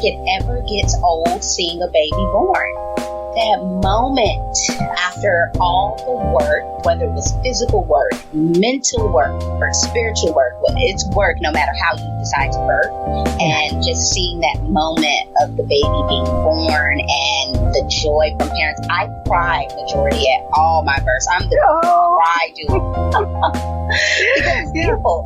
it ever gets old seeing a baby born. That moment after all the work, whether it was physical work, mental work, or spiritual work, it's work no matter how you decide to birth. And just seeing that moment of the baby being born and the joy from parents. I cry majority at all my births. I'm the cry dude. Because it's beautiful.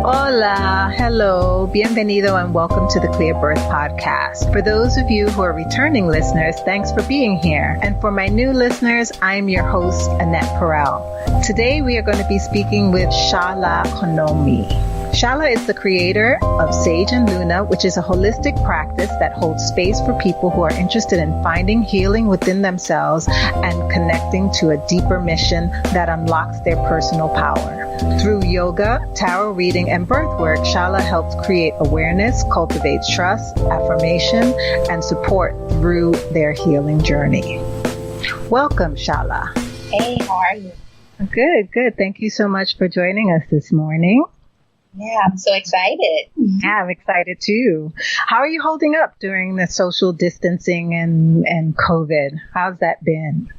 Hola, hello, bienvenido, and welcome to the Clearbirth Podcast. For those of you who are returning listeners, thanks for being here. And for my new listeners, I'm your host, Annette Perel. Today we are going to be speaking with Shala Konomi. Shala is the creator of Saje and Luna, which is a holistic practice that holds space for people who are interested in finding healing within themselves and connecting to a deeper mission that unlocks their personal power. Through yoga, tarot reading, and birth work, Shala helps create awareness, cultivates trust, affirmation, and support through their healing journey. Welcome, Shala. Hey, how are you? Good. Thank you so much for joining us this morning. Yeah, I'm so excited. Yeah, I'm excited too. How are you holding up during the social distancing and COVID? How's that been?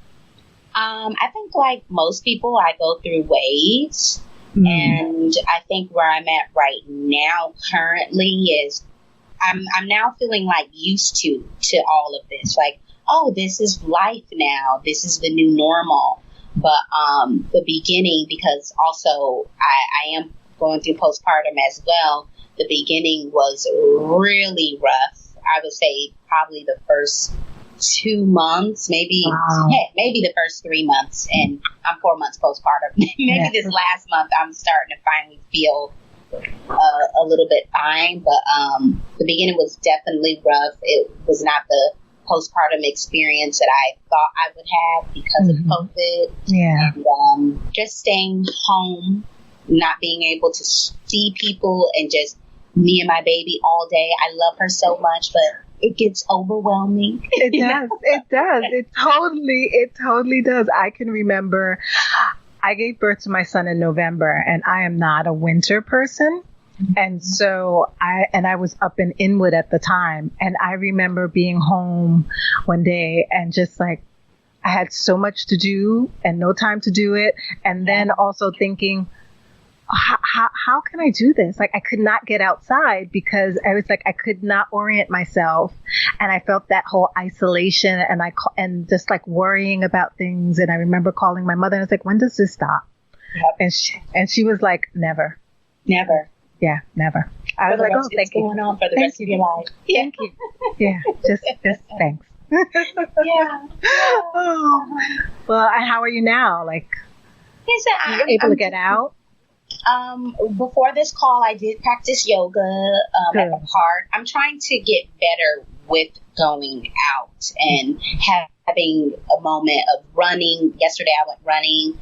I think like most people, I go through waves. And I think where I'm at right now currently is I'm now feeling like used to all of this. Like, oh, this is life now. This is the new normal. But the beginning, because also I am going through postpartum as well, the beginning was really rough. I would say probably the first 2 months, maybe the first 3 months, and I'm 4 months postpartum. Maybe this last month I'm starting to finally feel a little bit fine, but the beginning was definitely rough. It was not the postpartum experience that I thought I would have because of COVID. Yeah. And just staying home, not being able to see people, and just me and my baby all day. I love her so much, but it gets overwhelming. It does. It totally does. I can remember I gave birth to my son in November, and I am not a winter person. And so I was up in Inwood at the time, and I remember being home one day and just like, I had so much to do and no time to do it. And then also thinking, how can I do this? Like, I could not get outside because I was like, I could not orient myself. And I felt that whole isolation and just like worrying about things. And I remember calling my mother and I was like, when does this stop? Yep. And she was like, never. Never. Yeah, never. I was like, oh, thank you. Going on for the rest of your life. Yeah. Thank you. Yeah, just thanks. Yeah. Oh. Well, how are you now? Like, are you able to get out? Before this call, I did practice yoga at the park. I'm trying to get better with going out and having a moment of running. Yesterday I went running.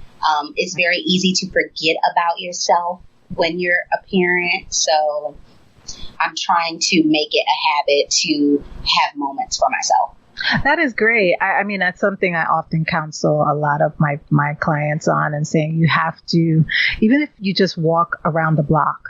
It's very easy to forget about yourself when you're a parent. So I'm trying to make it a habit to have moments for myself. That is great. I mean, that's something I often counsel a lot of my clients on, and saying you have to, even if you just walk around the block,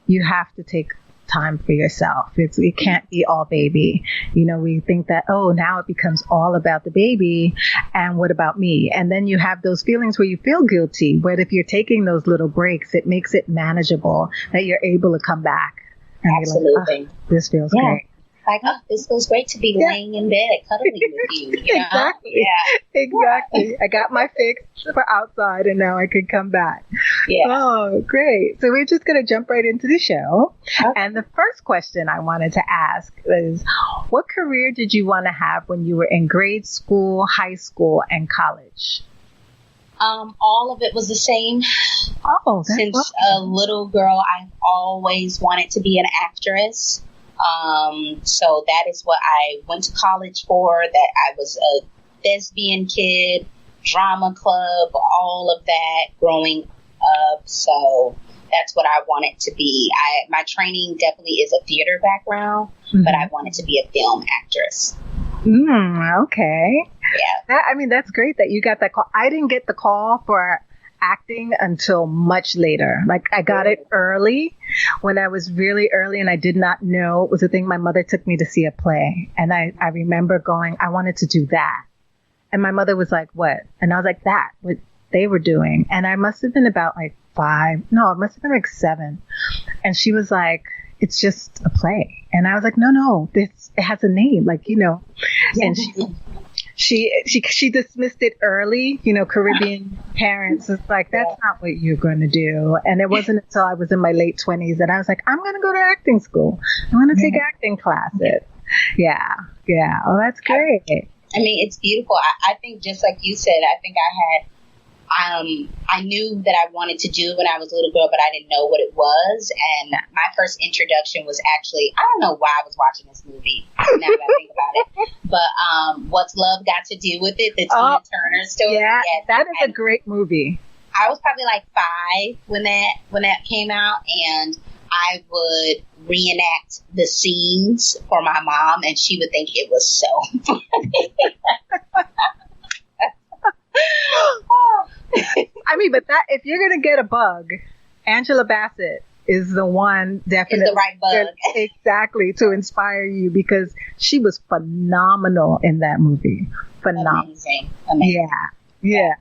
you have to take time for yourself. It can't be all baby. You know, we think that, oh, now it becomes all about the baby, and what about me? And then you have those feelings where you feel guilty, but if you're taking those little breaks, it makes it manageable, that you're able to come back. And Absolutely. Like, oh, this feels great. Like, oh, this feels great to be laying in bed, cuddling with you. You know? Exactly. Yeah. Exactly. I got my fix for outside, and now I can come back. Yeah. Oh, great. So we're just going to jump right into the show. Okay. And the first question I wanted to ask is, what career did you want to have when you were in grade school, high school, and college? All of it was the same. Oh, since a little girl, I've always wanted to be an actress. So that is what I went to college for, that I was a thespian kid, drama club, all of that growing up. So that's what I wanted to be. My training definitely is a theater background, but I wanted to be a film actress. Okay. Yeah. That's great that you got that call. I didn't get the call for acting until much later. Like I got it early when I was really early and I did not know it was a thing. My mother took me to see a play and I remember going, I wanted to do that. And my mother was like, what? And I was like, that, what they were doing. And I must have been about like 5. No, it must have been like 7. And she was like, it's just a play. And I was like, no, it has a name, like, you know. And she dismissed it early, you know, Caribbean parents. It's like, that's not what you're going to do. And it wasn't until I was in my late 20s that I was like, I'm going to go to acting school. I'm going to take acting classes. Yeah. Oh, that's great. I mean, it's beautiful. I think just like you said, I think I knew that I wanted to do when I was a little girl, but I didn't know what it was. And my first introduction was actually, I don't know why I was watching this movie now that I think about it, but What's Love Got to Do with It? The Tina Turner story. Yeah, that is a great movie. I was probably like 5 when that came out, and I would reenact the scenes for my mom, and she would think it was so funny. I mean, but that if you're gonna get a bug, Angela Bassett is the one definitely is the right bug. Exactly, to inspire you, because she was phenomenal in that movie. Phenomenal. Amazing. Yeah.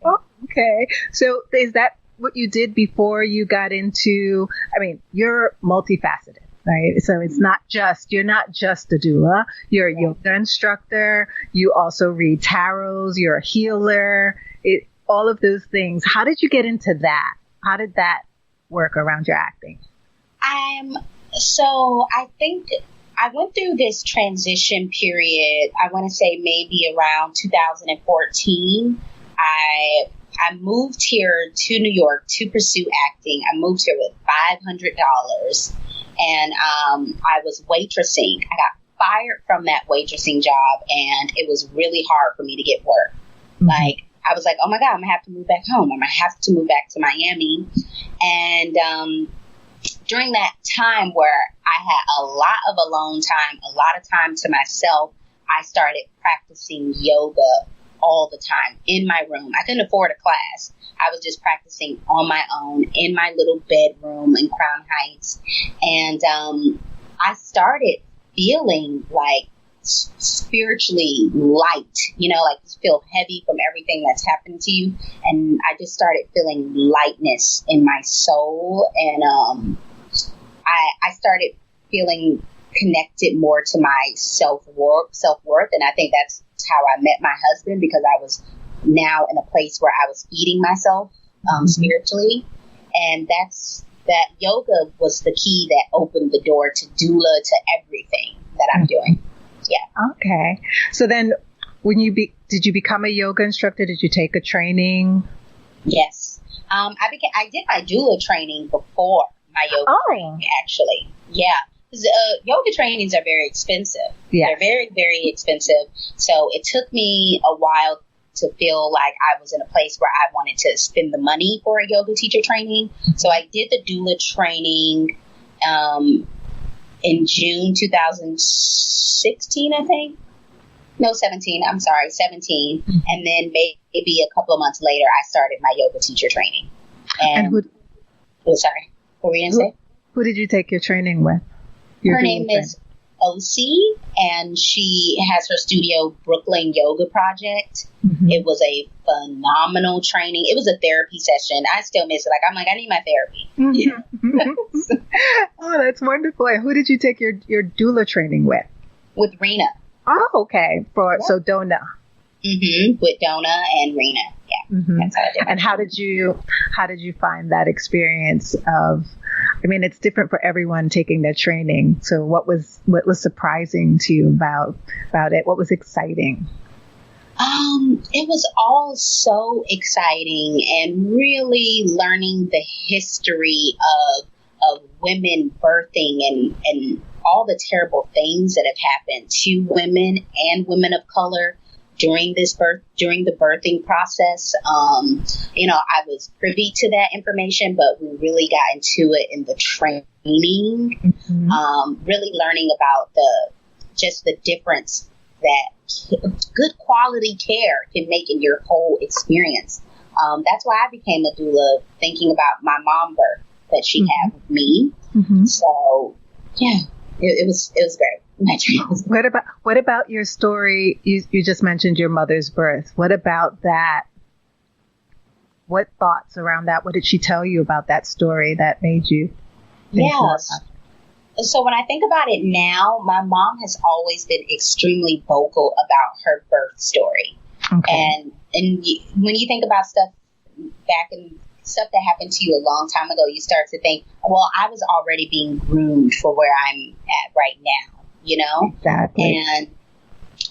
Oh, okay. So is that what you did before you got into, I mean, you're multifaceted, right? So it's you're not just a doula, you're a yoga instructor, you also read tarots, you're a healer, all of those things. How did you get into that? How did that work around your acting? So I think I went through this transition period, I want to say maybe around 2014. I moved here to New York to pursue acting. I moved here with $500 and I was waitressing. I got fired from that waitressing job and it was really hard for me to get work. Mm-hmm. Like, I was like, oh my God, I'm going to have to move back home. I'm going to have to move back to Miami. And during that time where I had a lot of alone time, a lot of time to myself, I started practicing yoga all the time in my room. I couldn't afford a class. I was just practicing on my own in my little bedroom in Crown Heights. And I started feeling like spiritually light, you know, like you feel heavy from everything that's happened to you. And I just started feeling lightness in my soul. And I started feeling connected more to my self-worth. And I think that's how I met my husband, because I was now in a place where I was feeding myself spiritually. And that yoga was the key that opened the door to doula, to everything that I'm doing. Yeah. Okay. So then when did you become a yoga instructor? Did you take a training? Yes. I did my doula training before my yoga training, actually. Yeah. Yoga trainings are very expensive. Yeah. They're very, very expensive. So it took me a while to feel like I was in a place where I wanted to spend the money for a yoga teacher training. So I did the doula training in June 2016, I think. No, 17. I'm sorry, 17. Mm-hmm. And then maybe a couple of months later, I started my yoga teacher training. Sorry. What were you going to say? Who did you take your training with? Her name is OC, and she has her studio, Brooklyn Yoga Project. Mm-hmm. It was a phenomenal training. It was a therapy session. I still miss it. I need my therapy. Mm-hmm. Oh, that's wonderful. And who did you take your doula training with? With Rena. Oh, okay. So DONA. Mm-hmm. With DONA and Rena. Yeah. Mm-hmm. That's how I did it. And how did you find that experience of, I mean, it's different for everyone taking their training. So what was surprising to you about it? What was exciting? It was all so exciting, and really learning the history of women birthing and all the terrible things that have happened to women and women of color during the birthing process. I was privy to that information, but we really got into it in the training, really learning about the difference that good quality care can make in your whole experience That's why I became a doula, thinking about my mom birth that she had with me. So yeah, it was great. What about your story? You just mentioned your mother's birth. What about that? What thoughts around that? What did she tell you about that story that made you think more about it? So when I think about it now, my mom has always been extremely vocal about her birth story. And when you think about stuff that happened to you a long time ago, you start to think, well, I was already being groomed for where I'm at right now, you know? Exactly. And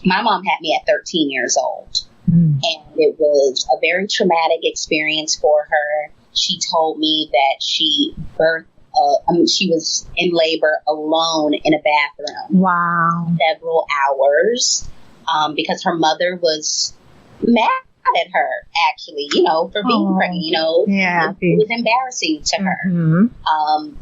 my mom had me at 13 years old. And it was a very traumatic experience for her. She told me that she birthed, she was in labor alone in a bathroom. Wow. Several hours, because her mother was mad at her, actually, you know, for being pregnant, you know. Yeah. It was embarrassing to her.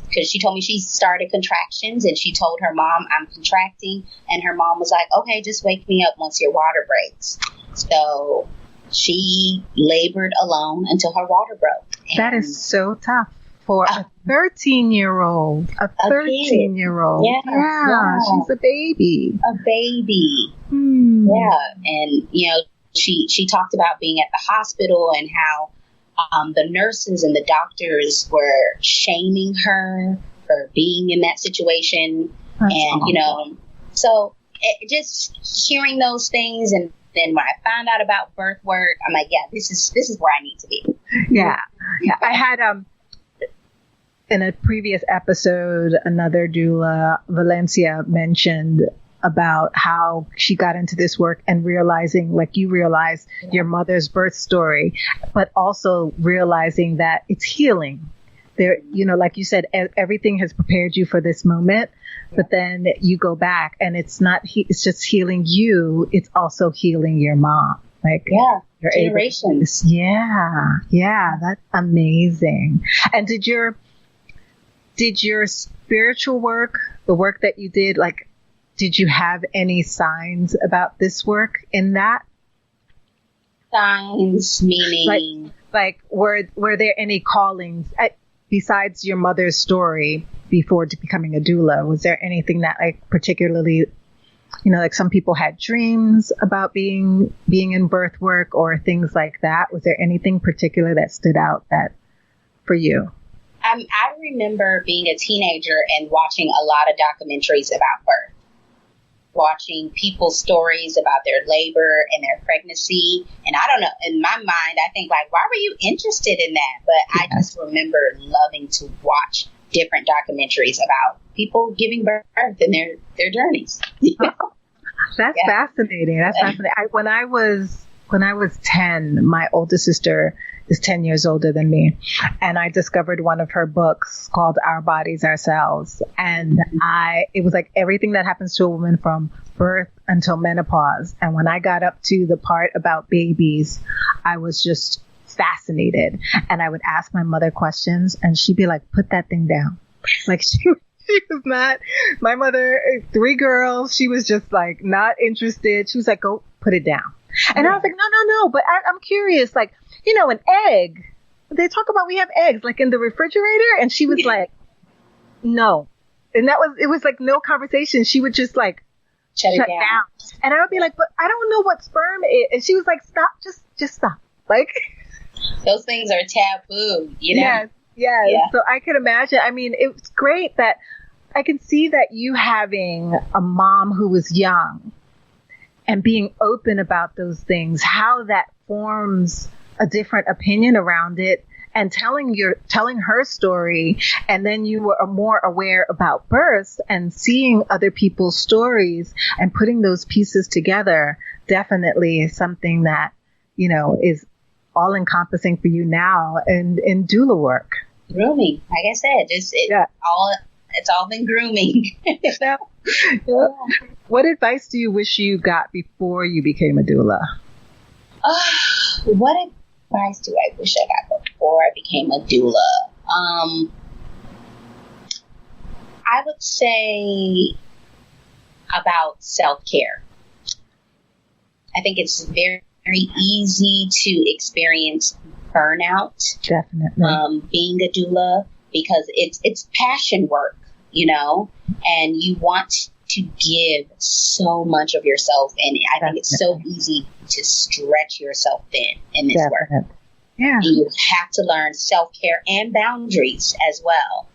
Because she told me she started contractions, and she told her mom, I'm contracting. And her mom was like, okay, just wake me up once your water breaks. So she labored alone until her water broke. And that is so tough for a 13-year-old. A 13-year-old. Yeah, she's a baby. A baby. Yeah. And, you know, she talked about being at the hospital and how the nurses and the doctors were shaming her for being in that situation. That's awful. You know, so just hearing those things, and then when I found out about birth work, I'm like, yeah, this is where I need to be. Yeah. I had in a previous episode, another doula, Valencia, mentioned about how she got into this work and realizing, like you realized, your mother's birth story, but also realizing that it's healing. There, you know, like you said, everything has prepared you for this moment, but then you go back and it's just healing you. It's also healing your mom. Like, your generations. Yeah. That's amazing. And did your spiritual work, the work that you did, like, did you have any signs about this work in that? Signs meaning? Like were there any callings besides your mother's story before becoming a doula? Was there anything that, like, particularly, you know, like some people had dreams about being in birth work or things like that? Was there anything particular that stood out that for you? I remember being a teenager and watching a lot of documentaries about birth, watching people's stories about their labor and their pregnancy. And I don't know, in my mind, I think, like, why were you interested in that? But I just remember loving to watch different documentaries about people giving birth and their journeys. That's fascinating. That's fascinating. When I was 10, my oldest sister is 10 years older than me, and I discovered one of her books called Our Bodies, Ourselves. And it was like everything that happens to a woman from birth until menopause. And when I got up to the part about babies, I was just fascinated. And I would ask my mother questions, and she'd be like, put that thing down. Like, she was not, my mother, 3 girls, she was just like not interested. She was like, go put it down. And I was like, no, but I'm curious, like, you know, an egg, they talk about, we have eggs like in the refrigerator. And she was like, no. And it was like no conversation. She would just like shut down. And I would be like, but I don't know what sperm is. And she was like, stop, just stop. Like, those things are taboo, you know? Yes. Yeah. So I could imagine. I mean, it was great that I can see that you having a mom who was young and being open about those things, how that forms a different opinion around it, and telling her story. And then you were more aware about birth and seeing other people's stories and putting those pieces together definitely is something that, you know, is all encompassing for you now in doula work. Grooming. Like I said, it's all been grooming. Yeah. What advice do you wish you got before you became a doula? What advice do I wish I got before I became a doula? I would say about self-care. I think it's very, very easy to experience burnout. Definitely. Being a doula, because it's passion work, you know, and you want to give so much of yourself, and I think it's so easy to stretch yourself thin in this work. Yeah. And you have to learn self-care and boundaries as well.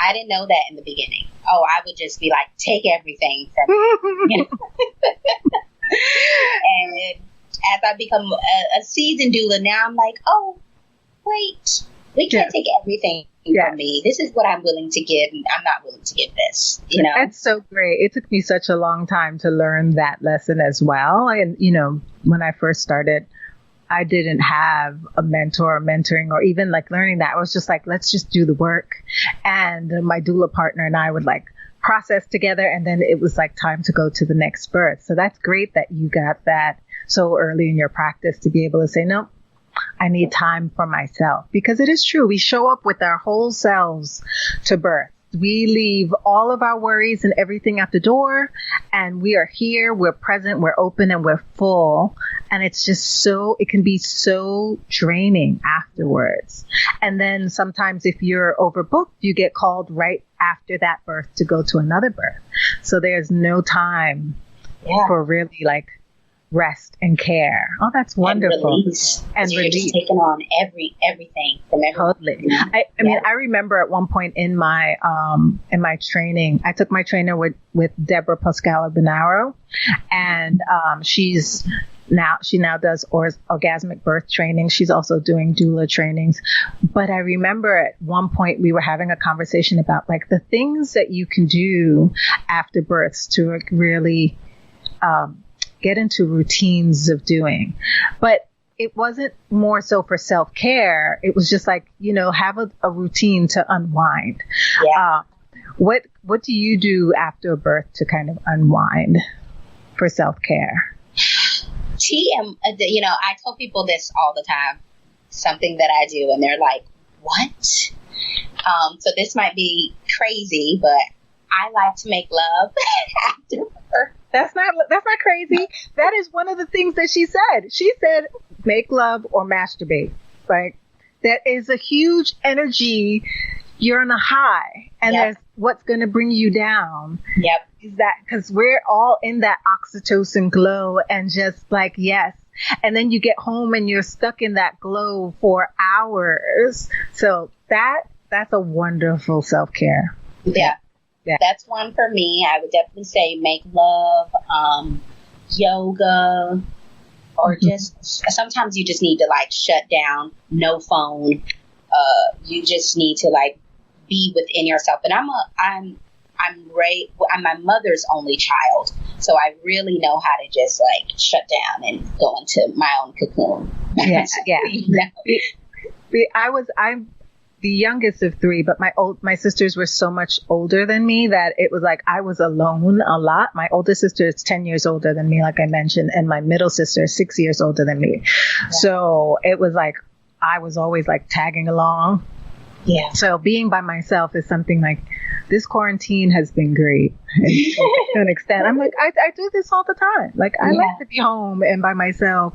I didn't know that in the beginning. Oh, I would just be like, take everything from me. And as I become a seasoned doula, now I'm like, oh, wait, we can't take everything from me. This is what I'm willing to give, and I'm not willing to give this, you know? That's so great. It took me such a long time to learn that lesson as well. And, you know, when I first started, I didn't have a mentor or mentoring or even like learning that. I was just like, let's just do the work. And my doula partner and I would like process together. And then it was like time to go to the next birth. So that's great that you got that so early in your practice to be able to say, no, I need time for myself, because it is true. We show up with our whole selves to birth. We leave all of our worries and everything at the door, and we are here, we're present, we're open, and we're full. And it's just it can be so draining afterwards. And then sometimes if you're overbooked, you get called right after that birth to go to another birth. So there's no time for really like rest and care. Oh, that's wonderful. And release. You're just taking on everything from everyone. Totally. I mean, I remember at one point in my training, I took my trainer with Deborah Pascala-Bonaro, and she now does orgasmic birth training. She's also doing doula trainings. But I remember at one point we were having a conversation about like the things that you can do after births to really get into routines of doing. But it wasn't more so for self-care. It was just like, you know, have a routine to unwind. Yeah. What do you do after a birth to kind of unwind for self-care? You know, I tell people this all the time, something that I do, and they're like, what? So this might be crazy, but I like to make love after birth. That's not crazy. That is one of the things that she said. She said, make love or masturbate. Like, that is a huge energy. You're on a high, and there's what's going to bring you down. Yep. Is that because we're all in that oxytocin glow and just like, yes. And then you get home and you're stuck in that glow for hours. So that's a wonderful self-care. Yeah. Yeah. That's one for me. I would definitely say make love, yoga, or just sometimes you just need to like shut down, no phone. You just need to like be within yourself. And I'm my mother's only child, so I really know how to just like shut down and go into my own cocoon. Yeah, yeah. You know? I'm the youngest of three, but my sisters were so much older than me that it was like I was alone a lot. My older sister is 10 years older than me, like I mentioned, and my middle sister is 6 years older than me. Yeah. So it was like I was always like tagging along. Yeah. So being by myself is something like this quarantine has been great to an extent. I'm like, I do this all the time. Like I like to be home and by myself.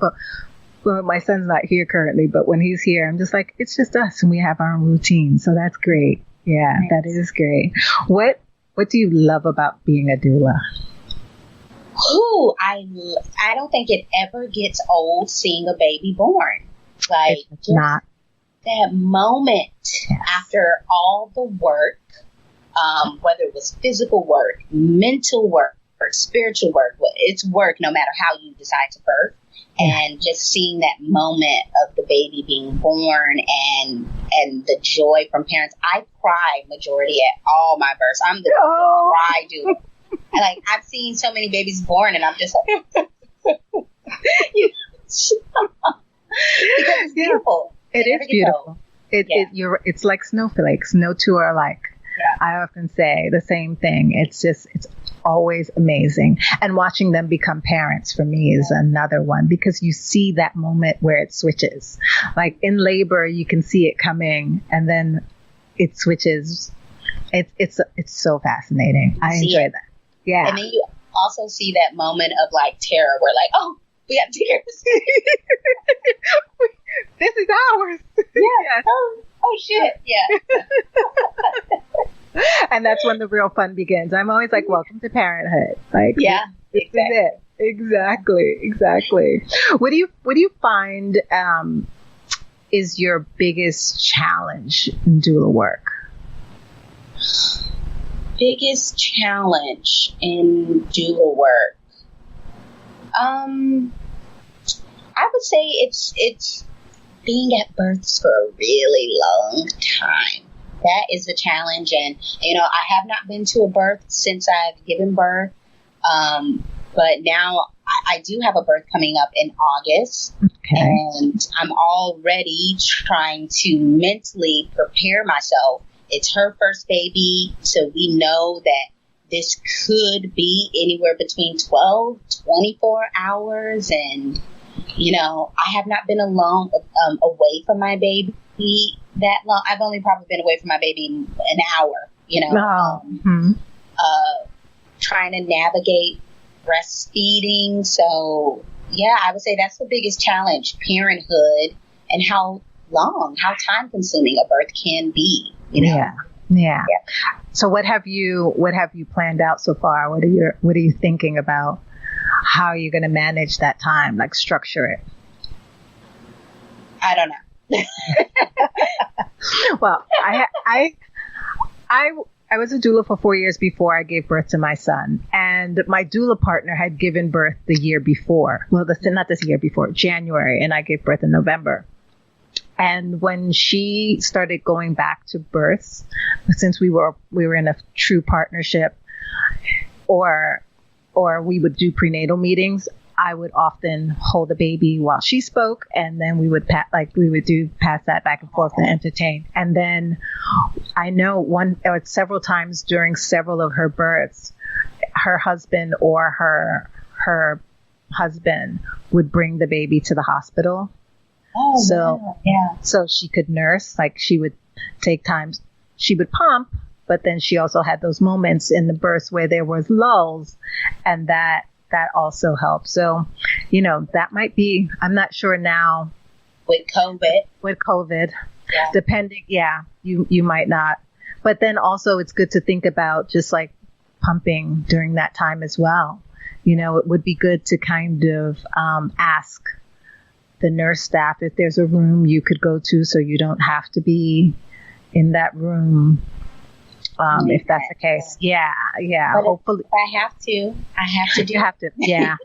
Well, my son's not here currently, but when he's here, I'm just like, it's just us and we have our own routine. So that's great. Yeah, nice. That is great. What do you love about being a doula? Ooh, I don't think it ever gets old seeing a baby born. Like it's not that moment after all the work, whether it was physical work, mental work, or spiritual work, it's work no matter how you decide to birth. And just seeing that moment of the baby being born and the joy from parents. I cry majority at all my births. I'm the cry doula. And like I've seen so many babies born, and I'm just like, because it's beautiful. It is beautiful. It's like snowflakes. No two are alike. Yeah. I often say the same thing. It's always amazing. And watching them become parents for me is another one, because you see that moment where it switches. Like in labor, you can see it coming and then it switches. It's so fascinating. I enjoy that. Yeah. And then you also see that moment of like terror where like, oh, we have tears. This is hours. Yeah. Oh shit. Yeah. And that's when the real fun begins. I'm always like, welcome to parenthood. Like, this is it. Exactly. What do you find is your biggest challenge in doula work? Biggest challenge in doula work. I would say it's being at births for a really long time. That is the challenge. And, I have not been to a birth since I've given birth. But now I do have a birth coming up in August. Okay. And I'm already trying to mentally prepare myself. It's her first baby. So we know that this could be anywhere between 12, 24 hours. And, I have not been alone, away from my baby that long. I've only probably been away from my baby an hour, trying to navigate breastfeeding. So, I would say that's the biggest challenge, parenthood, and how time consuming a birth can be, Yeah. So what have you planned out so far? What are you thinking about how you're going to manage that time, like structure it? I don't know. Well, I was a doula for 4 years before I gave birth to my son, and my doula partner had given birth the year before. Well, not this year before, January, and I gave birth in November. And when she started going back to births, since we were in a true partnership, or we would do prenatal meetings, I would often hold the baby while she spoke, and then we would pass that back and forth and entertain. And then I know several times during several of her births, her husband or her husband would bring the baby to the hospital. Oh, so yeah. So she could nurse, like she would take time, she would pump, but then she also had those moments in the births where there was lulls, and that also helped. So, that might be, I'm not sure now. With COVID. Yeah. Depending, you might not. But then also it's good to think about just like pumping during that time as well. It would be good to kind of ask the nurse staff if there's a room you could go to so you don't have to be in that room. If that's the case. Yeah. But hopefully. If I have to do You have to. Yeah.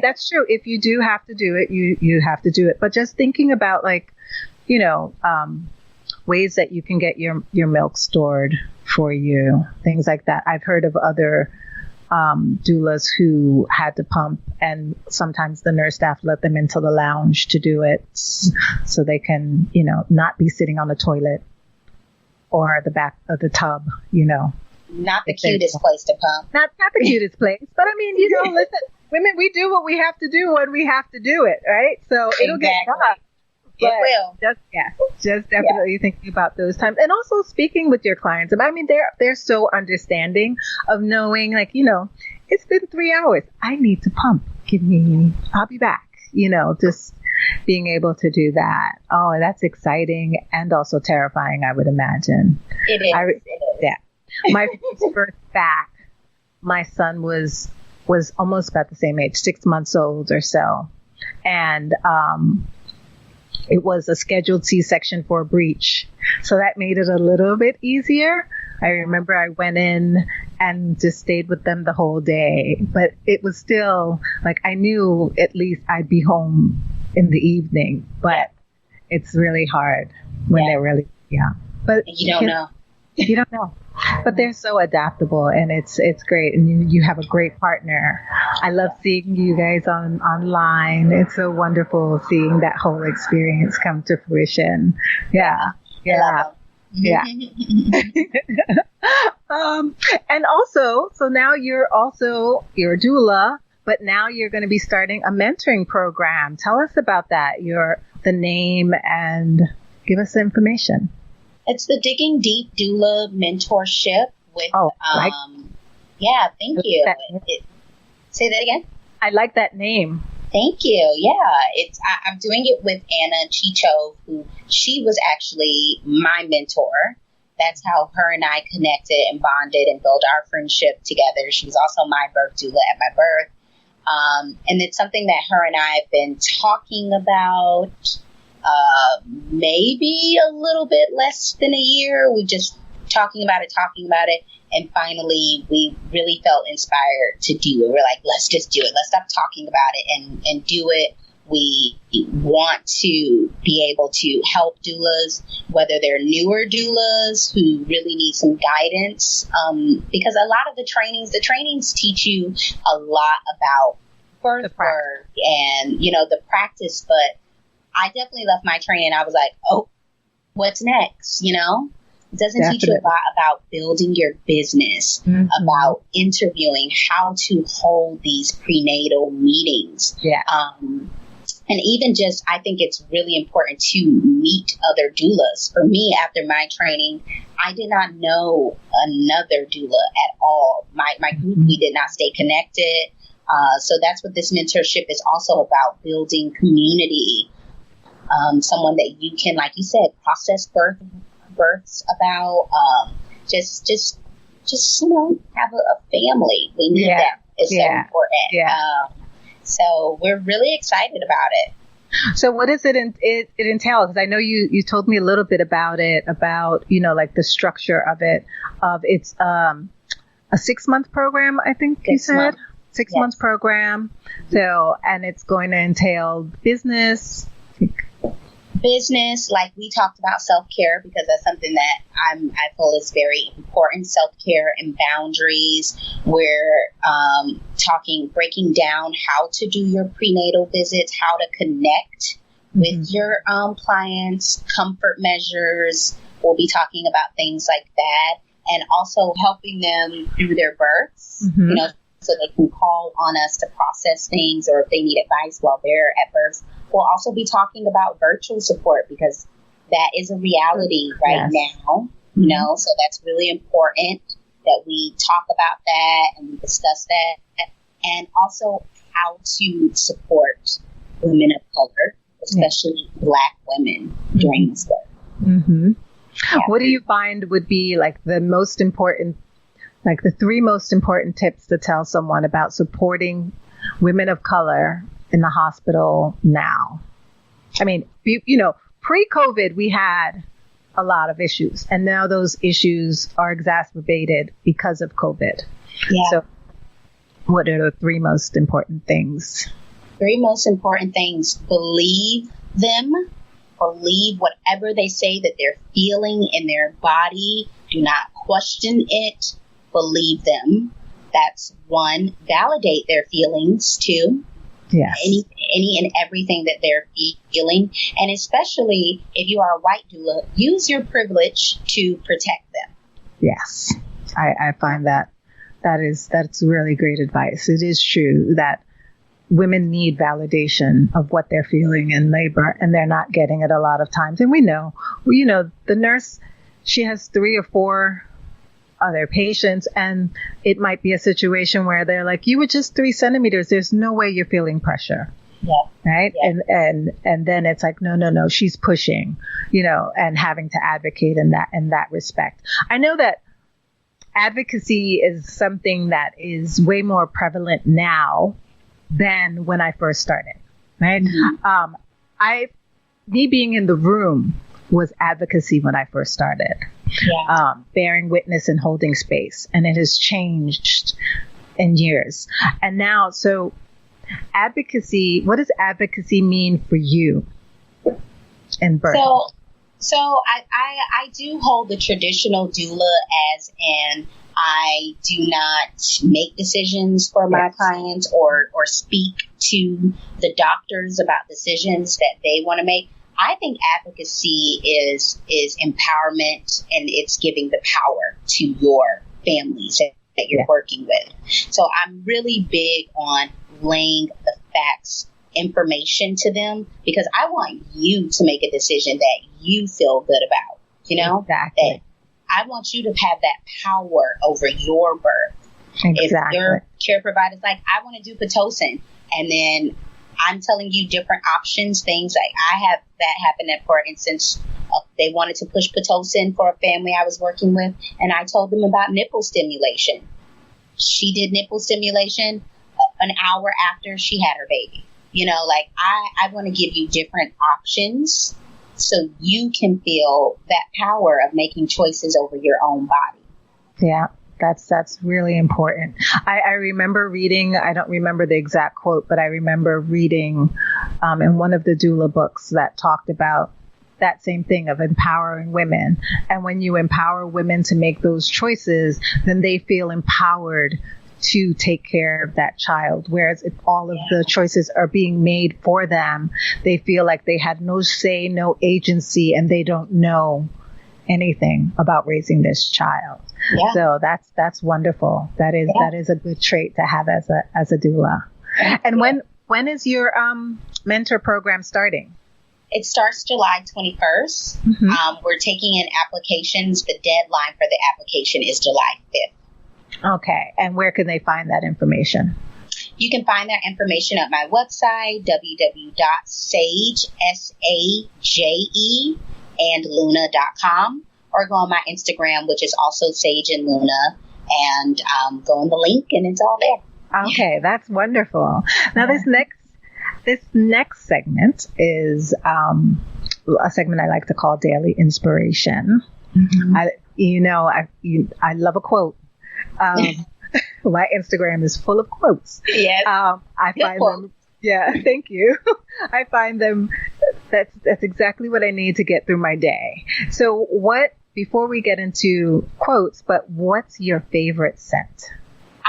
That's true. If you do have to do it, you have to do it. But just thinking about ways that you can get your milk stored for you, things like that. I've heard of other doulas who had to pump, and sometimes the nurse staff let them into the lounge to do it so they can, not be sitting on the toilet or the back of the tub, Not the cutest place to pump. Not the cutest place. But I mean, listen, women, we do what we have to do when we have to do it, right? So it'll get done. It will. Just definitely thinking about those times. And also speaking with your clients. I mean, they're so understanding of knowing, like, it's been 3 hours. I need to pump. I'll be back. Just being able to do that. Oh, that's exciting and also terrifying, I would imagine. It is. Yeah. My first back, my son was almost about the same age, 6 months old or so. And it was a scheduled C-section for a breech. So that made it a little bit easier. I remember I went in and just stayed with them the whole day. But it was still, like, I knew at least I'd be home in the evening. But it's really hard when they're really, But you don't know. You don't know. But they're so adaptable, and it's great. And you have a great partner. I love seeing you guys online. It's so wonderful seeing that whole experience come to fruition. Yeah. And also, so now you're a doula, but now you're going to be starting a mentoring program. Tell us about that. The name, and give us the information. It's the Digging Deep Doula Mentorship with, thank you. Say that again? I like that name. Thank you. Yeah, I'm doing it with Anna Chicho, who she was actually my mentor. That's how her and I connected and bonded and built our friendship together. She was also my birth doula at my birth. And it's something that her and I have been talking about maybe a little bit less than a year. We just talking about it. And finally, we really felt inspired to do it. We're like, let's just do it. Let's stop talking about it and do it. We want to be able to help doulas, whether they're newer doulas who really need some guidance, because a lot of the trainings teach you a lot about birth work and, the practice. But I definitely left my training. I was like, oh, what's next? It doesn't teach you a lot about building your business, about interviewing, how to hold these prenatal meetings. Yeah. And even just, I think it's really important to meet other doulas. For me, after my training, I did not know another doula at all. My group, we did not stay connected. So that's what this mentorship is also about, building community. Someone that you can, like you said, process births about, just have a family. We need that. It's so important. Yeah. So we're really excited about it. So what does it entail? Because I know you told me a little bit about it, like the structure of it. It's a 6-month program, I think you said. 6 months program. So, and it's going to entail business, like we talked about self-care, because that's something that I feel is very important. Self-care and boundaries. We're breaking down how to do your prenatal visits, how to connect with your clients, comfort measures. We'll be talking about things like that, and also helping them through their births, so they can call on us to process things, or if they need advice while they're at birth. We'll also be talking about virtual support, because that is a reality right now, so that's really important that we talk about that and we discuss that, and also how to support women of color, especially Black women during this work. Yeah. What do you find would be like the most important, like the 3 most important tips to tell someone about supporting women of color in the hospital now? I mean, pre-COVID, we had a lot of issues, and now those issues are exacerbated because of COVID. Yeah. So what are the 3 most important things? 3 most important things. Believe them. Believe whatever they say that they're feeling in their body. Do not question it. Believe them. That's 1. Validate their feelings, 2. Yes. Any and everything that they're feeling. And especially if you are a white doula, use your privilege to protect them. Yes. I find that's really great advice. It is true that women need validation of what they're feeling in labor, and they're not getting it a lot of times. And we know, the nurse, she has 3 or 4 other patients, and it might be a situation where they're like, you were just 3 centimeters. There's no way you're feeling pressure. Yeah. Right. Yeah. And then it's like, no, she's pushing, and having to advocate in that respect. I know that advocacy is something that is way more prevalent now than when I first started. Right. Me being in the room was advocacy when I first started. Yeah. Bearing witness and holding space. And it has changed in years. And now, so advocacy, what does advocacy mean for you in birth? So I do hold the traditional doula as in I do not make decisions for my clients or speak to the doctors about decisions that they want to make. I think advocacy is empowerment, and it's giving the power to your families that you're working with. So I'm really big on laying the facts, information to them, because I want you to make a decision that you feel good about, Exactly. That I want you to have that power over your birth. Exactly. If your care provider's like, I want to do Pitocin, and then I'm telling you different options, things like I have that happen. For instance, they wanted to push Pitocin for a family I was working with, and I told them about nipple stimulation. She did nipple stimulation an hour after she had her baby. Like I want to give you different options so you can feel that power of making choices over your own body. Yeah, that's really important. I remember reading, I don't remember the exact quote, but I remember reading in one of the doula books that talked about that same thing of empowering women. And when you empower women to make those choices, then they feel empowered to take care of that child. Whereas if all of the choices are being made for them, they feel like they had no say, no agency, and they don't know anything about raising this child. Yeah. So that's wonderful. That is a good trait to have as a doula. And when is your mentor program starting? It starts July 21st. Mm-hmm. We're taking in applications. The deadline for the application is July 5th. Okay. And where can they find that information? You can find that information at my website, www.sageandluna.com, or go on my Instagram, which is also Sage and Luna, and go on the link, and it's all there. Okay, that's wonderful. Now, this next segment is a segment I like to call Daily Inspiration. Mm-hmm. I love a quote. My Instagram is full of quotes. Yes. I find them. Yeah, thank you. I find them. That's exactly what I need to get through my day. So before we get into quotes, but what's your favorite scent?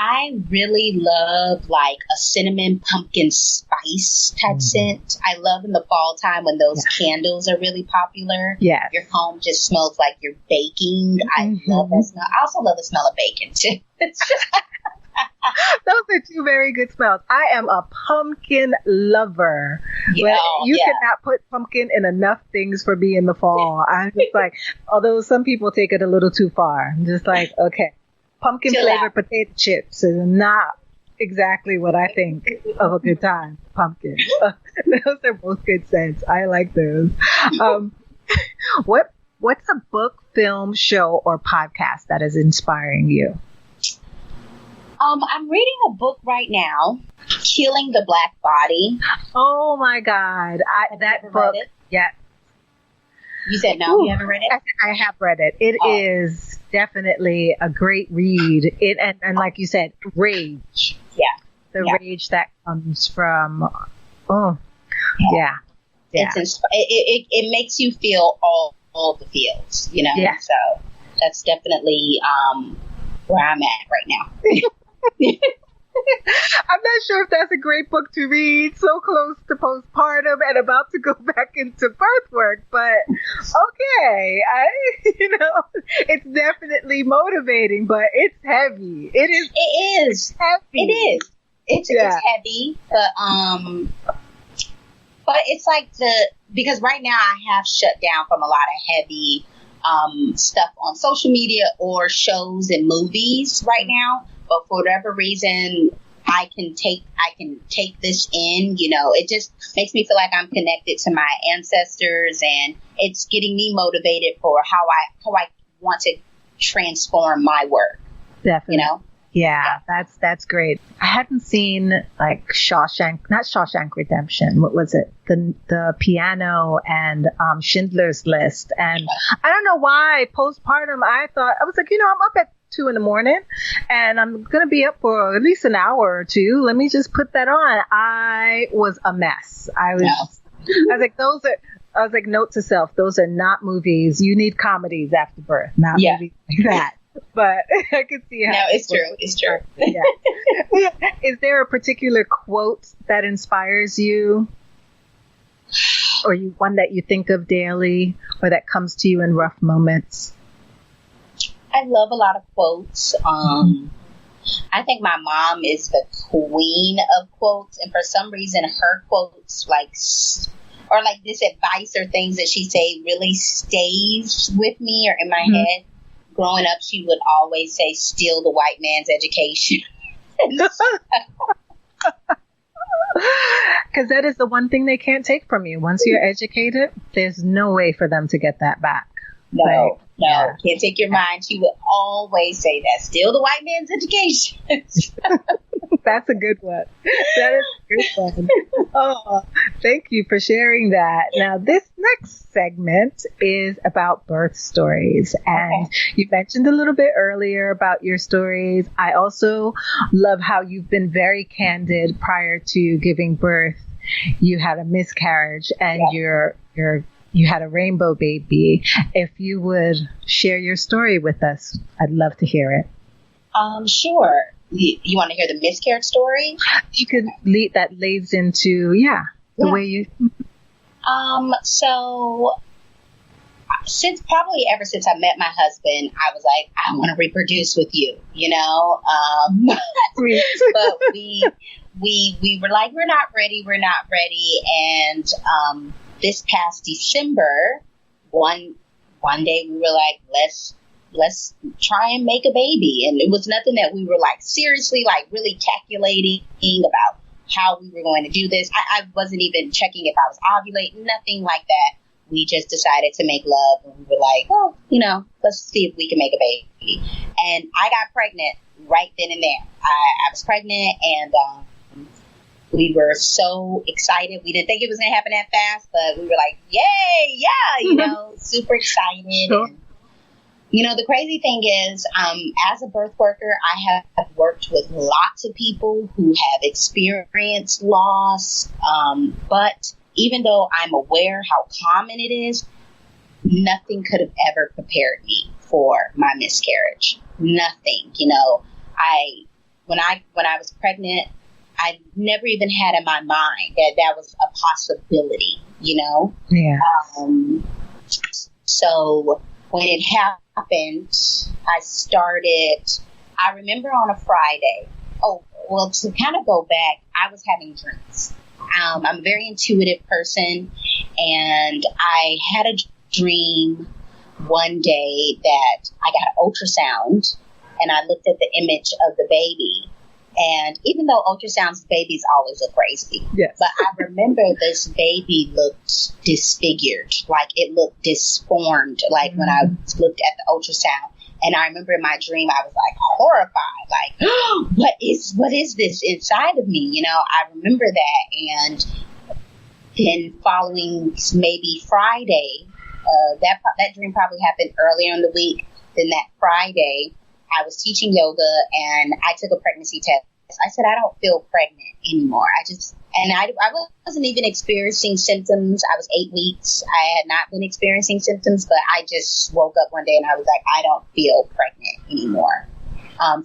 I really love like a cinnamon pumpkin spice type scent. I love in the fall time when those candles are really popular. Yes. Your home just smells like you're baking. I love that smell. I also love the smell of bacon too. Those are two very good smells. I am a pumpkin lover. Cannot put pumpkin in enough things for me in the fall. I'm just like, although some people take it a little too far. I'm just like, okay. Pumpkin flavored potato chips is not exactly what I think of a good time. Pumpkin. Those are both good scents. I like those. What's a book, film, show, or podcast that is inspiring you? I'm reading a book right now, Killing the Black Body. Oh my God. That book. Read it? Yeah. You said no, you haven't read it? I have read it. It is definitely a great read. And like you said, rage. Yeah. The rage that comes from, It makes you feel all the feels, Yeah. So that's definitely where I'm at right now. I'm not sure if that's a great book to read so close to postpartum and about to go back into birth work, but okay, it's definitely motivating, but it's heavy. It is heavy. It is. It's heavy, but it's like because right now I have shut down from a lot of heavy stuff on social media or shows and movies right now. But for whatever reason, I can take this in, it just makes me feel like I'm connected to my ancestors, and it's getting me motivated for how I want to transform my work. Definitely. Yeah, that's great. I hadn't seen like not Shawshank Redemption. What was it? The piano and Schindler's List. And I don't know why postpartum, I was like, I'm up at 2 a.m. and I'm going to be up for at least an hour or two. Let me just put that on. I was a mess. I was like, note to self, those are not movies. You need comedies after birth, not movies like that. But I can see how. No, it's true. It's true. Yeah. Is there a particular quote that inspires you? Or one that you think of daily or that comes to you in rough moments? I love a lot of quotes. I think my mom is the queen of quotes, and for some reason her quotes or this advice or things that she say really stays with me or in my head. Growing up, she would always say, "Steal the white man's education." Because that is the one thing they can't take from you. Once you're educated, there's no way for them to get that back. No, can't take your mind. She would always say that. Still the white man's education. That's a good one. That is a good one. Oh, thank you for sharing that. Now, this next segment is about birth stories. And you mentioned a little bit earlier about your stories. I also love how you've been very candid prior to giving birth. You had a miscarriage and you had a rainbow baby. If you would share your story with us, I'd love to hear it. Sure. You want to hear the miscarriage story? You could that leads into, the way you... So ever since I met my husband, I was like, I want to reproduce with you, but we were like, we're not ready. And, this past December, one day we were like, let's try and make a baby. And it was nothing that we were like seriously, like really calculating about how we were going to do this. I wasn't even checking if I was ovulating, nothing like that. We just decided to make love, and we were like, let's see if we can make a baby. And I got pregnant right then and there. I was pregnant, and we were so excited. We didn't think it was going to happen that fast, but we were like, yay, yeah, super excited. Sure. And, the crazy thing is, as a birth worker, I have worked with lots of people who have experienced loss. But even though I'm aware how common it is, nothing could have ever prepared me for my miscarriage. Nothing. When I was pregnant, I never even had in my mind that was a possibility, Yeah. So when it happened, I remember on a Friday. Oh, well, to kind of go back, I was having dreams. I'm a very intuitive person, and I had a dream one day that I got an ultrasound, and I looked at the image of the baby. And even though ultrasounds, babies always look crazy. Yes. But I remember this baby looked disfigured, like it looked disformed, like when I looked at the ultrasound. And I remember in my dream, I was like horrified, like, oh, what is this inside of me? I remember that. And then following maybe Friday, that dream probably happened earlier in the week. Then that Friday, I was teaching yoga, and I took a pregnancy test. I said, I don't feel pregnant anymore. I wasn't even experiencing symptoms. I was 8 weeks. I had not been experiencing symptoms, but I just woke up one day and I was like, I don't feel pregnant anymore.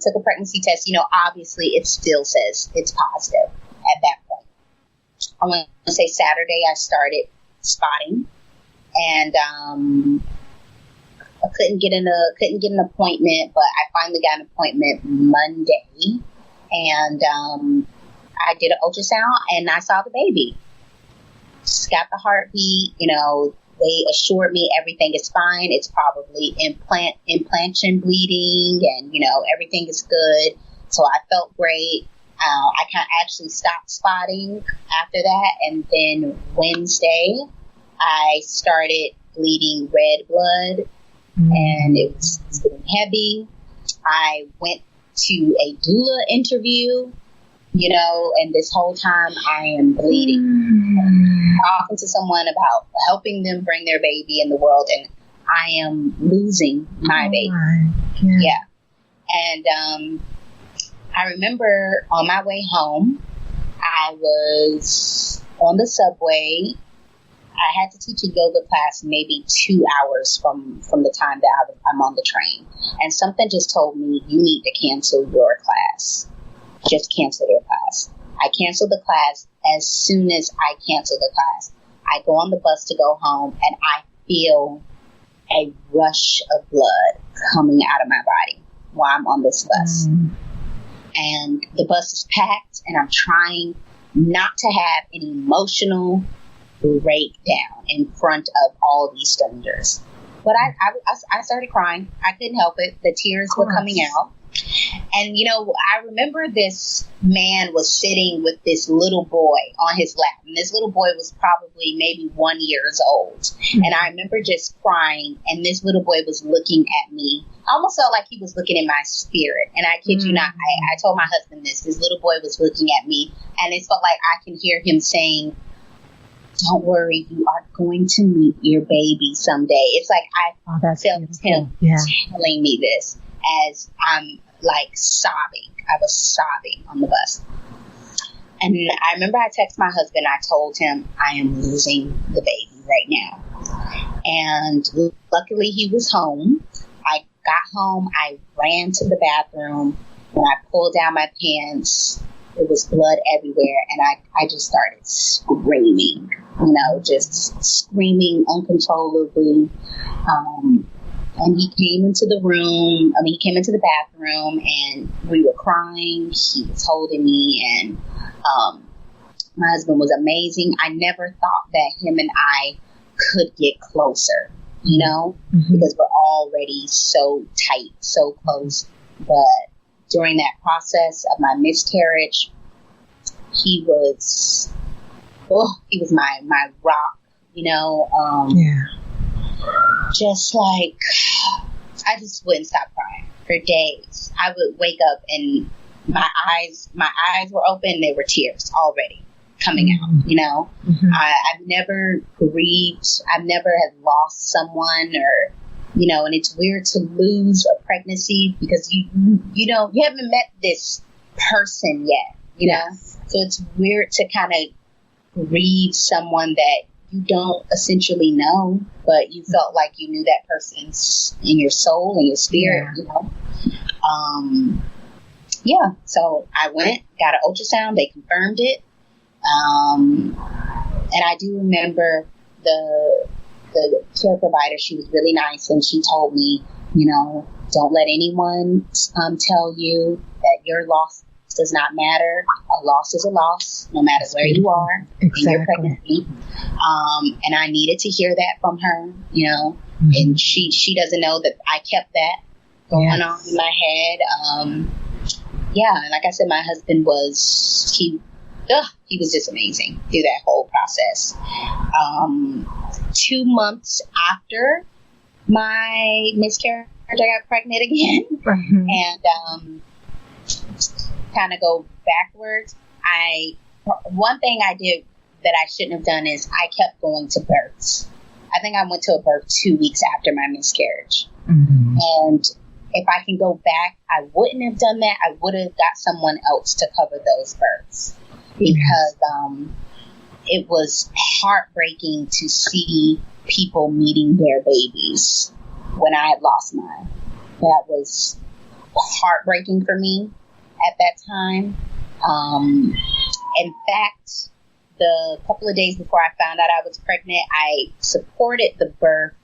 Took a pregnancy test. Obviously it still says it's positive at that point. I want to say Saturday I started spotting, and I couldn't get an appointment, but I finally got an appointment Monday, and I did an ultrasound and I saw the baby. Just got the heartbeat. They assured me everything is fine. It's probably implantation bleeding, and everything is good. So I felt great. I actually stopped spotting after that, and then Wednesday I started bleeding red blood. And it was getting heavy. I went to a doula interview, and this whole time I am bleeding. Talking to someone about helping them bring their baby in the world, and I am losing my baby. Yeah. And I remember on my way home, I was on the subway. I had to teach a yoga class maybe 2 hours from the time that I'm on the train. And something just told me, you need to cancel your class. Just cancel your class. I canceled the class. As soon as I canceled the class, I go on the bus to go home, and I feel a rush of blood coming out of my body while I'm on this bus. And the bus is packed, and I'm trying not to have an emotional breakdown in front of all these strangers. But I started crying. I couldn't help it. The tears were coming out. And, I remember this man was sitting with this little boy on his lap. And this little boy was probably maybe 1 year old. Mm-hmm. And I remember just crying. And this little boy was looking at me. I almost felt like he was looking in my spirit. And I kid you not, I told my husband this. This little boy was looking at me. And it felt like I can hear him saying, "Don't worry, you are going to meet your baby someday." It's like I felt him telling me this as I'm like sobbing. I was sobbing on the bus. And I remember I texted my husband. I told him I am losing the baby right now. And luckily he was home. I got home. I ran to the bathroom. When I pulled down my pants, it was blood everywhere. And I just started screaming, just screaming uncontrollably. And he came into the room. He came into the bathroom and we were crying. He was holding me, and my husband was amazing. I never thought that him and I could get closer, because we're already so tight, so close. But during that process of my miscarriage, he was my rock, just like, I just wouldn't stop crying for days. I would wake up and my eyes were open. There were tears already coming out, Mm-hmm. I've never grieved. I've never had lost someone, or, and it's weird to lose a pregnancy because you haven't met this person yet, Yes. So it's weird to kind of grieve someone that you don't essentially know, but you felt like you knew that person's in your soul and your spirit, So I went, got an ultrasound. They confirmed it. And I do remember the care provider. She was really nice, and she told me, don't let anyone tell you that your loss does not matter. A loss is a loss, no matter where you are in your pregnancy. And I needed to hear that from her, and she doesn't know that I kept that going on in my head. And like I said, my husband he was just amazing through that whole process. 2 months after my miscarriage, I got pregnant again. Mm-hmm. And kind of go backwards. One thing I did that I shouldn't have done is I kept going to births. I think I went to a birth 2 weeks after my miscarriage. Mm-hmm. And if I can go back, I wouldn't have done that. I would have got someone else to cover those births, because it was heartbreaking to see people meeting their babies when I had lost mine. That was heartbreaking for me at that time. In fact, the couple of days before I found out I was pregnant, I supported the birth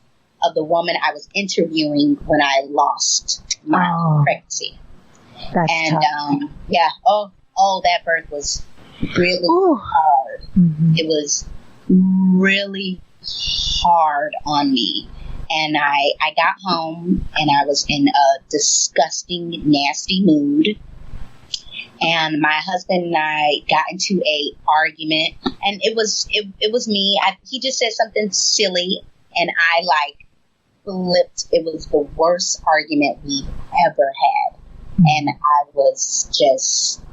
of the woman I was interviewing when I lost my pregnancy. That's tough. That birth was really hard. Mm-hmm. It was really hard on me. And I got home and I was in a disgusting, nasty mood. And my husband and I got into a argument, and it was me. He just said something silly, and I flipped. It was the worst argument we've ever had. And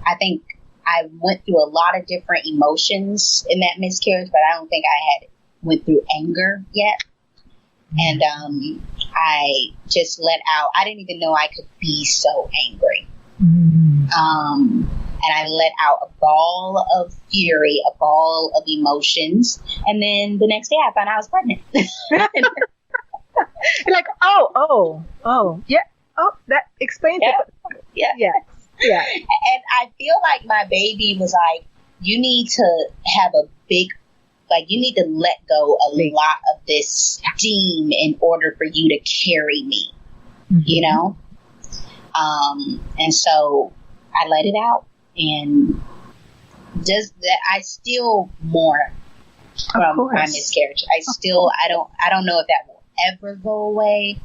I think I went through a lot of different emotions in that miscarriage, but I don't think I had went through anger yet. And I just let out. I didn't even know I could be so angry. And I let out a ball of fury, a ball of emotions. And then the next day I found out I was pregnant. Like, that explains it. Yeah. Yeah. And I feel like my baby was like, you need to have you need to let go a lot of this steam in order for you to carry me, and so I let it out, and just that I still mourn from my miscarriage. I don't know if that will ever go away.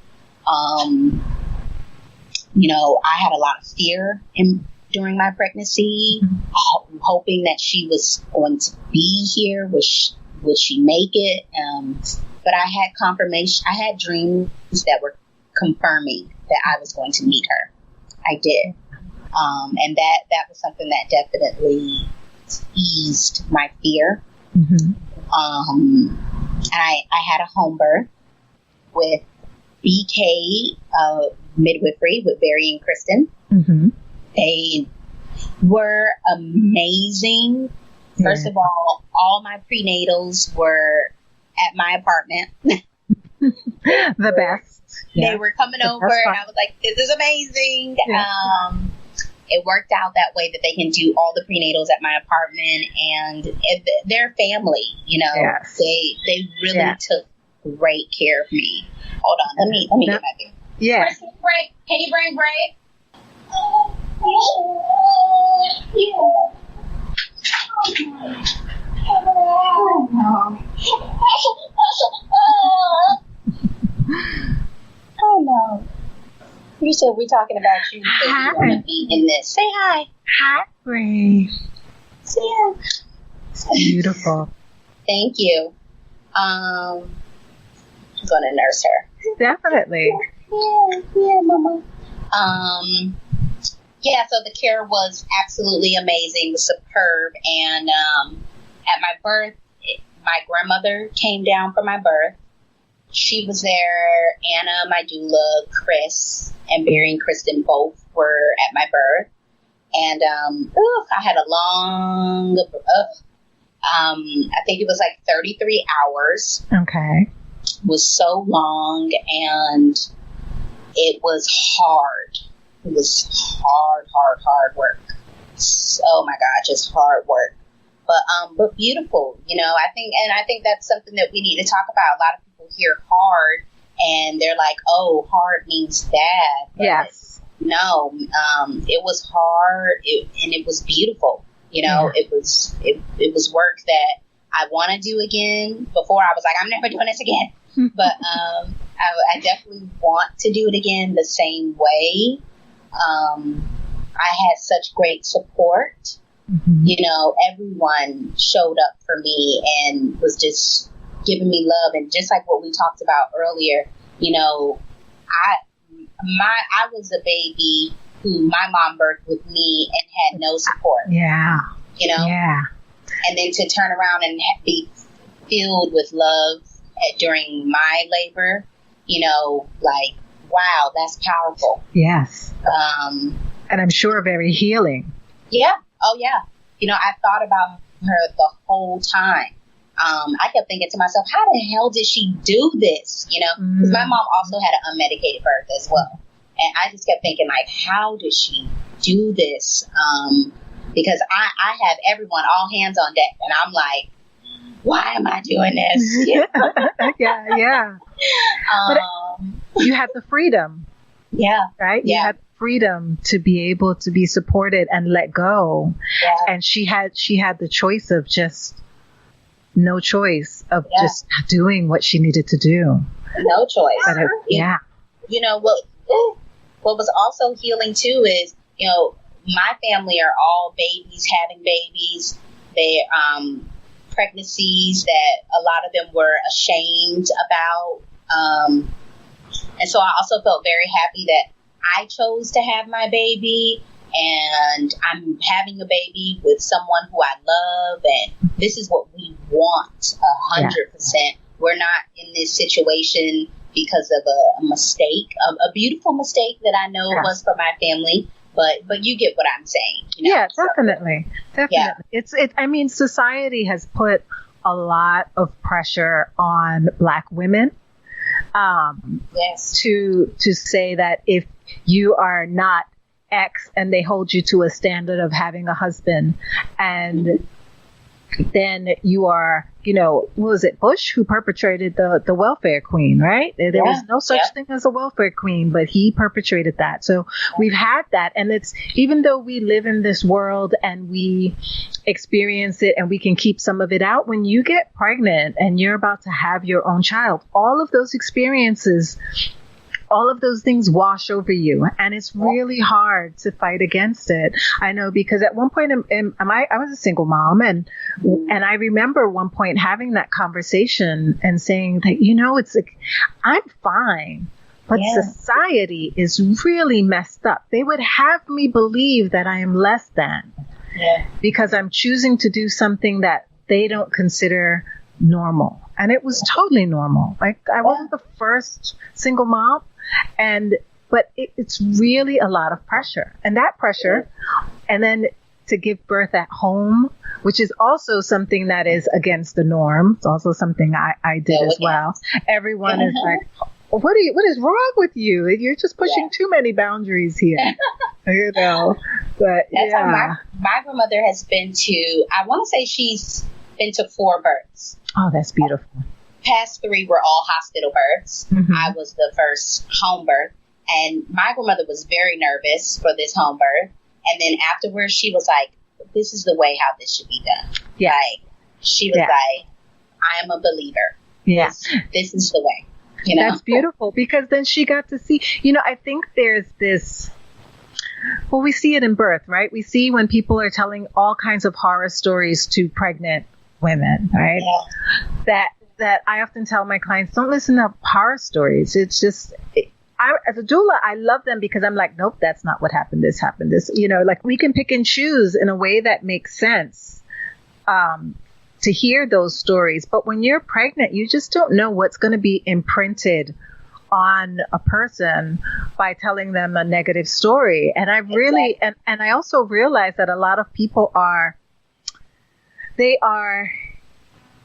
I had a lot of fear during my pregnancy, hoping that she was going to be here. Would she make it? But I had confirmation. I had dreams that were confirming that I was going to meet her. I did. And that was something that definitely eased my fear. Mm-hmm. I had a home birth with BK midwifery with Barry and Kristen. Mm-hmm. They were amazing. Yeah. First of all my prenatals were at my apartment. The best. They were coming over, and I was like, "This is amazing." Yeah. It worked out that way that they can do all the prenatals at my apartment, and their family, yes. they really took great care of me. Hold on, let me get my thing. Yeah. Break. Can you bring break? Oh no. You said we're talking about you because you want to be in this. Say hi. Hi, Ray. See ya. Beautiful. Thank you. I'm going to nurse her. Definitely. Yeah, Mama. So the care was absolutely amazing, superb. And at my birth, my grandmother came down for my birth. She was there. Anna, my doula, Chris, and Barry and Kristen both were at my birth. And I had a long, I think it was like 33 hours. Okay. It was so long, and it was hard. It was hard work. Oh my God, just hard work. But beautiful, I think that's something that we need to talk about. A lot of people hear hard and they're like, oh, hard means bad. But yes. No, it was hard and it was beautiful. It was work that I want to do again. Before I was like, I'm never doing this again. But I definitely want to do it again the same way. I had such great support. Mm-hmm. Everyone showed up for me and was just giving me love. And just like what we talked about earlier, I was a baby who my mom birthed with me and had no support. Yeah. Yeah. And then to turn around and be filled with love during my labor, like, wow, that's powerful. Yes. And I'm sure very healing. Yeah. Oh, yeah. I thought about her the whole time. I kept thinking to myself, how the hell did she do this? Because my mom also had an unmedicated birth as well. And I just kept thinking, like, how did she do this? Because I have everyone, all hands on deck. And I'm like, why am I doing this? Yeah. But you had the freedom. Yeah. Right? Yeah. You had freedom to be able to be supported and let go. Yeah. And she had the choice of just just doing what she needed to do. No choice. Yeah. What was also healing too is, my family are all babies having babies. They pregnancies that a lot of them were ashamed about. And so I also felt very happy that I chose to have my baby, and I'm having a baby with someone who I love, and this is what we want 100%. We're not in this situation because of a mistake, a beautiful mistake that I know was for my family, but you get what I'm saying. Yeah, definitely. Yeah. I mean, society has put a lot of pressure on Black women. To say that if you are not X and they hold you to a standard of having a husband, and then you are, what was it, Bush, who perpetrated the welfare queen, right? There was no such thing as a welfare queen, but he perpetrated that. So we've had that. And it's, even though we live in this world and we experience it and we can keep some of it out, when you get pregnant and you're about to have your own child, all of those experiences all of those things wash over you, and it's really hard to fight against it. I know, because at one point I was a single mom, and I remember one point having that conversation and saying that, it's like, I'm fine, but society is really messed up. They would have me believe that I am less than because I'm choosing to do something that they don't consider normal. And it was totally normal. Like, I wasn't the first single mom, but it's really a lot of pressure, and that pressure, and then to give birth at home, which is also something that is against the norm. It's also something I did as well. Everyone is like, what is wrong with you? You're just pushing too many boundaries here. But that's how my grandmother has been to, I want to say she's been to 4 births. Oh, that's beautiful. Past 3 were all hospital births. I was the first home birth, and my grandmother was very nervous for this home birth. And then afterwards, she was like, "This is the way how this should be done." Yeah. Like, she was like, "I am a believer. Yeah, this is the way." That's beautiful, because then she got to see. I think there's this. Well, we see it in birth, right? We see when people are telling all kinds of horror stories to pregnant women, right? Yeah. That I often tell my clients, don't listen to horror stories. It's just, as a doula, I love them because I'm like, nope, that's not what happened. This happened. This, like, we can pick and choose in a way that makes sense to hear those stories. But when you're pregnant, you just don't know what's going to be imprinted on a person by telling them a negative story. And I really, and I also realize that a lot of people are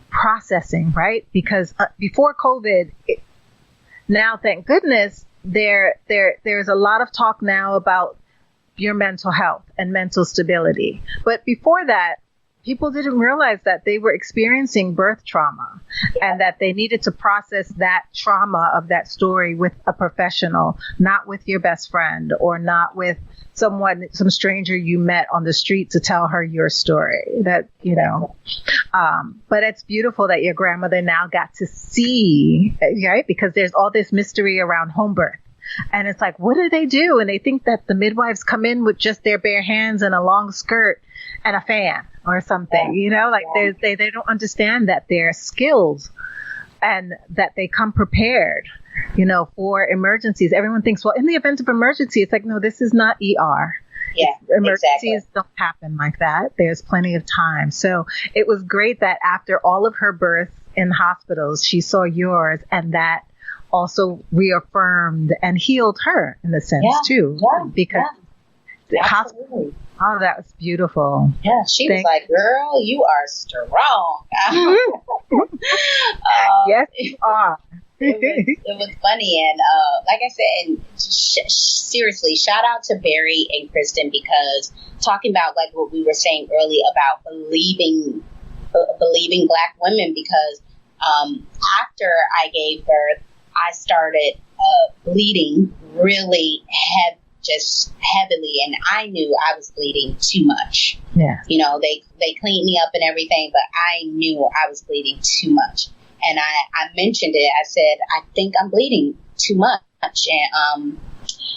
processing, right? Because before COVID, now, thank goodness, there's a lot of talk now about your mental health and mental stability. But before that, people didn't realize that they were experiencing birth trauma and that they needed to process that trauma of that story with a professional, not with your best friend or not with some stranger you met on the street to tell her your story. That, but it's beautiful that your grandmother now got to see, right? Because there's all this mystery around home birth. And it's like, what do they do? And they think that the midwives come in with just their bare hands and a long skirt and a fan or something, they don't understand that they're skilled and that they come prepared, for emergencies. Everyone thinks, well, in the event of emergency, it's like, no, this is not ER. Yeah, emergencies don't happen like that. There's plenty of time. So it was great that after all of her births in hospitals, she saw yours, and that also reaffirmed and healed her in a sense too. Yeah, because absolutely. Oh, that was beautiful. Yeah, she was like, "Girl, you are strong." Yes, you are. It was funny, and like I said, and seriously, shout out to Barry and Kristen, because talking about like what we were saying earlier about believing Black women, because after I gave birth, I started bleeding really heavily, and I knew I was bleeding too much. Yeah. They cleaned me up and everything, but I knew I was bleeding too much. And I mentioned it. I said, I think I'm bleeding too much.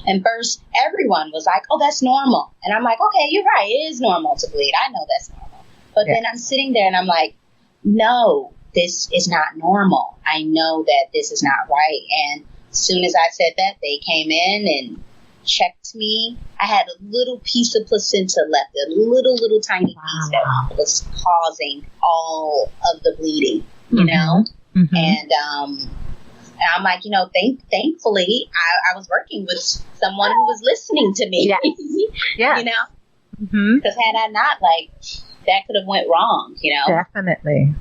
And first everyone was like, oh, that's normal. And I'm like, okay, you're right. It is normal to bleed. I know that's normal. But then I'm sitting there and I'm like, no, this is not normal. I know that this is not right. And as soon as I said that, they came in and checked me. I had a little piece of placenta left, a little tiny piece that was causing all of the bleeding, Mm-hmm. And I'm like, thankfully I was working with someone who was listening to me. Yeah. Because had I not, that could have went wrong, Definitely.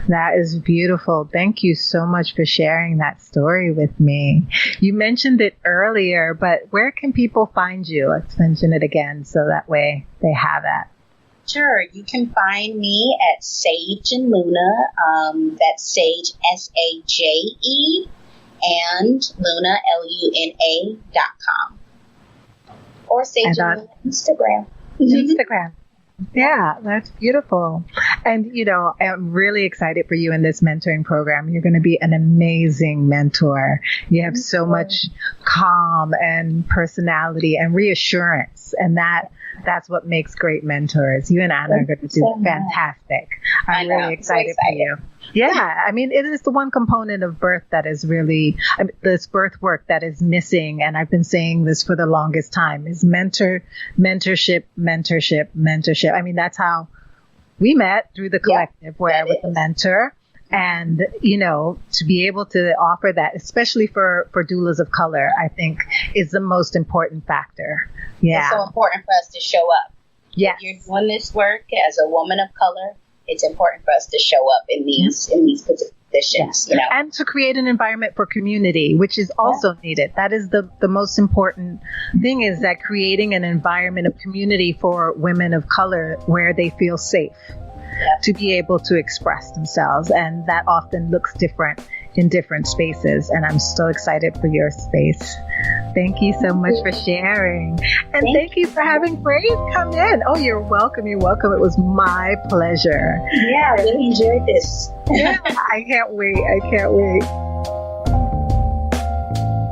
That is beautiful. Thank you so much for sharing that story with me. You mentioned it earlier, but where can people find you? Let's mention it again so that way they have it. Sure. You can find me at Saje and Luna. That's Sage, SAJE, and Luna, LUNA.com. Or Saje and Luna Instagram. Instagram. Yeah, that's beautiful. And, I'm really excited for you in this mentoring program. You're going to be an amazing mentor. You have so much calm and personality and reassurance. And that's what makes great mentors. You and Anna are going to do fantastic. I'm really excited for you. Yeah, I mean, it is the one component of birth that is really, this birth work that is missing. And I've been saying this for the longest time is mentorship. I mean, that's how we met, through the collective, where I was a mentor. And, to be able to offer that, especially for doulas of color, I think is the most important factor. Yeah. It's so important for us to show up. Yes. If you're doing this work as a woman of color, it's important for us to show up in these positions, And to create an environment for community, which is also needed. That is the most important thing, is that creating an environment of community for women of color where they feel safe to be able to express themselves. And that often looks different in different spaces. And I'm so excited for your space. Thank you so much for sharing. And thank you for having Grace come in. Oh, you're welcome. You're welcome. It was my pleasure. Yeah, I really enjoyed this. Yeah, I can't wait.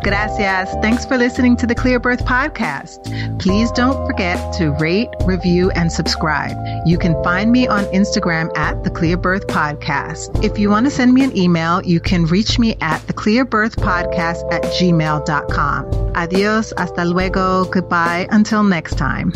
Gracias. Thanks for listening to the Clearbirth Podcast. Please don't forget to rate, review, and subscribe. You can find me on Instagram at the Clearbirth Podcast. If you want to send me an email, you can reach me at theclearbirthpodcast@gmail.com. Adios, hasta luego, goodbye, until next time.